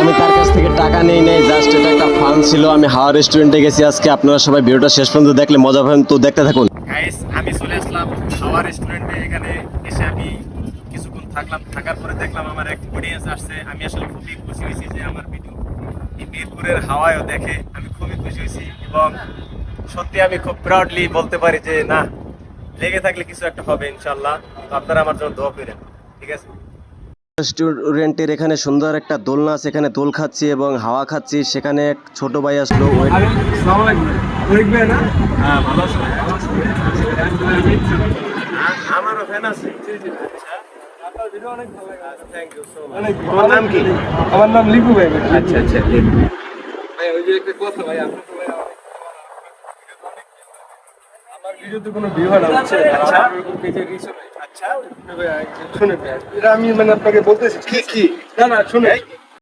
আমি তার কাছ থেকে টাকা নেই নাই, জাস্ট এটা একটা ফান ছিল। আমি হাওয়া রেস্টুরেন্টে গেছি আজকে। আপনারা সবাই ভিডিওটা শেষ পর্যন্ত দেখলে মজা পাবেন, তো দেখতে থাকুন। গাইস, আমি চলে আসলাম হাওয়া রেস্টুরেন্টে। এখানে এসে আমি কিছুক্ষণ থাকলাম, থাকার পরে দেখলাম আমার এক অডিয়েন্স আসছে। আমি আসলে খুবই খুশি হয়েছি যে আমার ভিডিও এই মিরপুরের হাওয়ায়ও দেখে। আমি খুবই খুশি হয়েছি এবং সত্যি আমি খুব প্রাউডলি বলতে পারি যে না, লেগে থাকলে কিছু একটা হবে ইনশাল্লাহ। তো আপনারা আমার জন্য দোয়া করেন, ঠিক আছে? রেস্টুরেন্টের এখানে সুন্দর একটা দোলনা আছে, এখানে দোল খাচ্ছি এবং হাওয়া খাচ্ছি। সেখানে এক ছোট ভাই আসলো। হ্যাঁ, ভালো আছো? আমারও ফ্যান আছে। Thank you so much. তোমার নাম কি? আমার নাম লিপু ভাই। আচ্ছা আচ্ছা, লিপু। ভাই ওই যে একটা কথা ভাই, আপনি তো ভাই আমার ভিডিওতে কোনো ভিউ হয় না, বুঝছেন? আচ্ছা। আমার পেজে রিচ হয়। আচ্ছা, ভাই শুনে ভাই, এটা আমি মানে আপনাকে বলতেছি। কি কি? না না শুনে,